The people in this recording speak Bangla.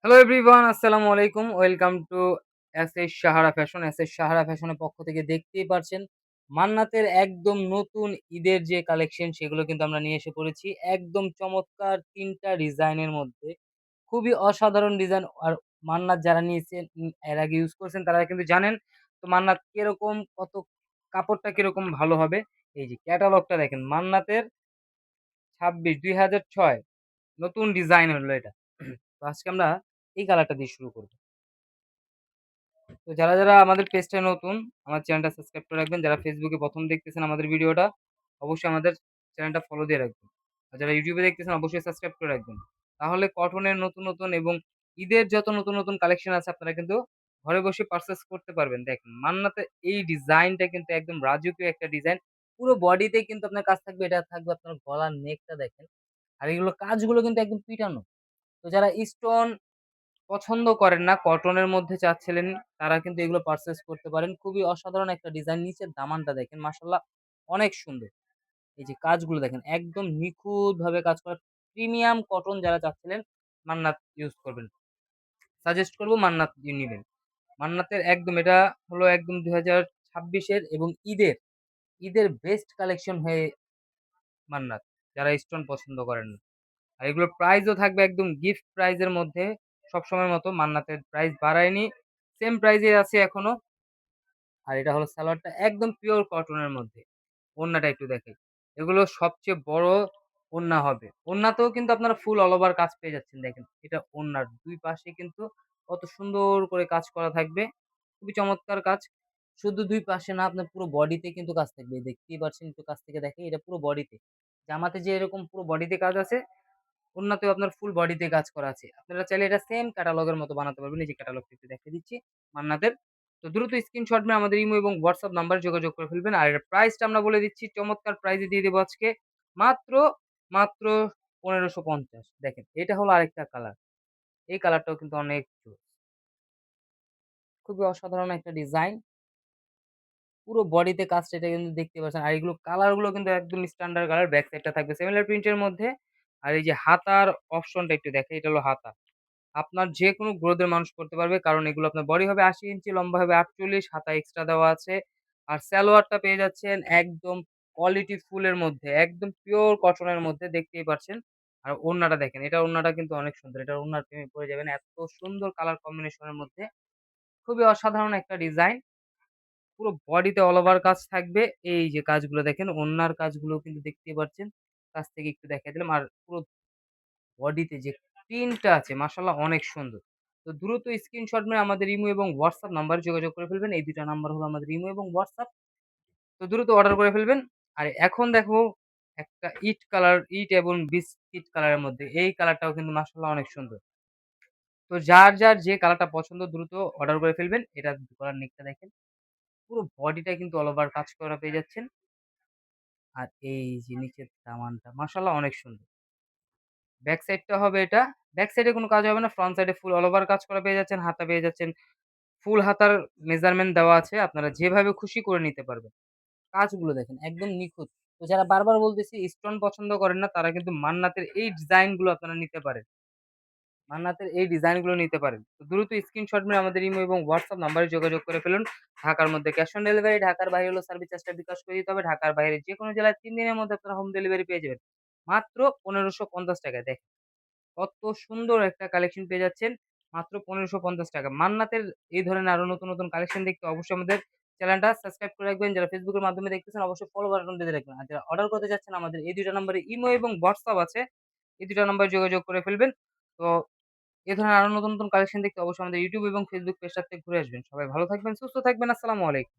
হ্যালো এভরিওয়ান, আসসালামু আলাইকুম। Welcome to S Sahara fashion. Sahara ফ্যাশনের পক্ষ থেকে দেখতেই পারছেন মান্নাতের একদম নতুন ঈদের যে কালেকশন সেগুলো কিন্তু আমরা নিয়ে এসে পড়েছি। একদম চমৎকার ৩ টা ডিজাইনের মধ্যে। খুবই অসাধারণ ডিজাইন। আর মান্নাত যারা নিয়েছেন এর আগে ইউজ করছেন তারা কিন্তু জানেন তো মান্নাত কিরকম কাপড়টা কিরকম ভালো হবে। এই যে ক্যাটালগটা দেখেন মান্নাতের ২৬/২০০৬ নতুন ডিজাইন হলো এটা। তো আজকে আমরা এই কালারটা দিয়ে শুরু করব। তো যারা আমাদের পেজটা নতুন, আমার চ্যানেলটা সাবস্ক্রাইব করে রাখবেন। যারা ফেসবুকে ১ম দেখতেছেন আমাদের ভিডিওটা, অবশ্যই আমাদের চ্যানেলটা ফলো দিয়ে রাখবেন। আর যারা ইউটিউবে দেখতেছেন অবশ্যই সাবস্ক্রাইব করে রাখবেন। তাহলে কটনের নতুন এবং ঈদের যত নতুন কালেকশন আছে আপনারা কিন্তু ঘরে বসে পারচেজ করতে পারবেন। দেখেন মান্নাতের এই ডিজাইনটা কিন্তু একদম রাজকীয় একটা ডিজাইন। পুরো বডিতে কিন্তু আপনার কাজ থাকবে। এটা থাকবে আপনার গলার নেকটা দেখেন। আর এগুলো কাজগুলো কিন্তু একদম পিটানো। তো যারা স্টোন পছন্দ করেন না, কটনের মধ্যে চাচ্ছিলেন, তারা কিন্তু এগুলো পারচেজ করতে পারেন। খুবই অসাধারণ একটা ডিজাইন। নিচের দামানটা দেখেন মাশাআল্লাহ অনেক সুন্দর। এই যে কাজগুলো দেখেন একদম নিখুঁতভাবে কাজ করা। প্রিমিয়াম কটন যারা চাচ্ছিলেন মান্নাত ইউজ করবেন। সাজেস্ট করব মান্নাত নিবেন। মান্নাতের একদম এটা হলো একদম ২০২৬ এর এবং ঈদের বেস্ট কালেকশন হয়ে মান্নাত। যারা স্টোন পছন্দ করেন না। আর এগুলোর প্রাইসও থাকবে একদম গিফট প্রাইজের মধ্যে। সবসময়ের মতো মান্নাতের প্রাইস বাড়ায়নি। সেম প্রাইজে আছে এখনো। আর এটা হলো সালোয়ারটা একদম পিওর কটনের মধ্যে। ওড়নাটা একটু দেখাই। এগুলো সবচেয়ে বড় ওড়না হবে। ওড়নাতেও কিন্তু আপনারা ফুল অল ওভার কাজ পেয়ে যাচ্ছেন দেখেন। এটা ওড়নার ২ পাশে কিন্তু কত সুন্দর করে কাজ করা থাকবে। খুবই চমৎকার কাজ। শুধু ২ পাশে না আপনার পুরো বডিতে কিন্তু কাজ থাকবে। দেখতেই পাচ্ছেন একটু কাছ থেকে দেখাই। এটা পুরো বডিতে। জামাতে যে এরকম পুরো বডিতে কাজ আছে ওড়নাতেও আপনার ফুল বডিতে কাজ করা আছে। আপনারা চাইলে এটা সেম ক্যাটালগের মতো বানাতে পারবেন। এই যে ক্যাটালগটা একটু দেখিয়ে দিচ্ছি মান্নাতের। তো দ্রুত স্ক্রিনশট নিয়ে আমাদের ইমো এবং হোয়াটসঅ্যাপ নাম্বারে যোগাযোগ করে ফেলবেন। আর এটার প্রাইসটা আমরা বলে দিচ্ছি চমৎকার প্রাইসে দিয়ে দেবো আজকে। মাত্র, মাত্র ১৫৫০। দেখেন এটা হলো আরেকটা কালার। এই কালারটাও কিন্তু অনেক জোস। খুবই অসাধারণ একটা ডিজাইন। পুরো বডিতে কাজটা এটা কিন্তু দেখতে পাচ্ছেন। আর এগুলো কালার গুলো কিন্তু একদম স্ট্যান্ডার্ড কালার। ব্যাক সাইডটা থাকবে সিমিলার প্রিন্টের মধ্যে। আর এই যে হাতার অপশনটা একটু দেখাই। এটা হলো হাতা। আপনার যেকোনো গ্রোথের মানুষ করতে পারবে। কারণ এগুলো আপনার বডি হবে ৮০ ইঞ্চি, লম্বা হবে ৪৮, হাতা এক্সট্রা দেওয়া আছে। আর সালোয়ারটা পেয়ে যাচ্ছেন একদম কোয়ালিটি ফুলের মধ্যে, একদম পিওর কটনের মধ্যে দেখতেই পাচ্ছেন। আর ওড়নাটা দেখেন, এটার ওড়নাটা কিন্তু অনেক সুন্দর। এটার ওড়নার প্রেমে পড়ে যাবেন। এত সুন্দর কালার কম্বিনেশন এর মধ্যে। খুবই অসাধারণ একটা ডিজাইন। পুরো বডিতে অল ওভার কাজ থাকবে। এই যে কাজগুলো দেখেন, ওড়নার কাজগুলো কিন্তু দেখতেই পাচ্ছেন। কাছ থেকে একটু দেখাই দিলাম। আর পুরো বডিতে যে প্রিন্টটা আছে মাশাআল্লাহ অনেক সুন্দর। তো দ্রুত স্ক্রিনশট মেরে আমাদের ইমো এবং হোয়াটসঅ্যাপ নাম্বারে যোগাযোগ করে ফেলবেন। এই ২ টা নাম্বার হলো আমাদের ইমো এবং হোয়াটসঅ্যাপ। তো দ্রুত অর্ডার করে ফেলবেন। আর এখন দেখো একটা ইট এবং বিস্কিট কালারের মধ্যে। এই কালারটাও কিন্তু মাশাআল্লাহ অনেক সুন্দর। তো যার যে কালারটা পছন্দ দ্রুত অর্ডার করে ফেলবেন। এটার গলার নেকটা দেখেন। পুরো বডিটা কিন্তু অল ওভার কাজ করা পেয়ে যাচ্ছেন। আর এই যে নিচের দামানটা মাশাআল্লাহ অনেক সুন্দর। ব্যাক সাইডটা হবে এটা। ব্যাক সাইডে কোনো কাজ হবে না। ফ্রন্ট সাইডে ফুল অল ওভার কাজ করা পেয়ে যাচ্ছেন। হাতা পেয়ে যাচ্ছেন। ফুল হাতার মেজারমেন্ট দেওয়া আছে। আপনারা যেভাবে খুশি করে নিতে পারবেন। কাজগুলো দেখেন একদম নিখুঁত। তো যারা বারবার বলতেছি স্টোন পছন্দ করেন না তারা কিন্তু মান্নাতের এই ডিজাইন গুলো আপনারা নিতে পারেন। মান্নাতের এই ডিজাইন গুলো নিতে পারেন। তো দ্রুত স্ক্রিনশট মেরে আমাদের ইমো এবং হোয়াটসঅ্যাপ নাম্বারে যোগাযোগ করে ফেলুন। ঢাকার মধ্যে ক্যাশ অন ডেলিভারি, ঢাকার বাইরে হলো সার্ভিস চার্জটা বিকাশ করে দিতে হবে। ঢাকার বাইরে যেকোনো জেলায় ৩ দিনের মধ্যে আপনারা হোম ডেলিভারি পেয়ে যাবেন। মাত্র ৳১৫৫০ টাকায়। দেখেন কত সুন্দর একটা কালেকশন পেয়ে যাচ্ছেন মাত্র ৳১৫৫০। মান্নাতের এই ধরনের আরো নতুন কালেকশন দেখতে অবশ্যই আমাদের চ্যানেলটা সাবস্ক্রাইব করে রাখবেন। যারা ফেসবুকের মাধ্যমে দেখতেছেন অবশ্যই ফলো বাটন দিয়ে রাখবেন। আর যারা অর্ডার করতে চাচ্ছেন আমাদের এই ২ টা নম্বরে ইমো এবং হোয়াটসঅ্যাপ আছে। এই ২ টা নম্বরে যোগাযোগ করে ফেলবেন। তো এ ধরনের আরো নতুন কালেকশন দেখতে অবশ্যই আমাদের YouTube এবং Facebook পেজটাতে ঘুরে আসবেন। সবাই ভালো থাকবেন, সুস্থ থাকবেন। আসসালামু আলাইকুম।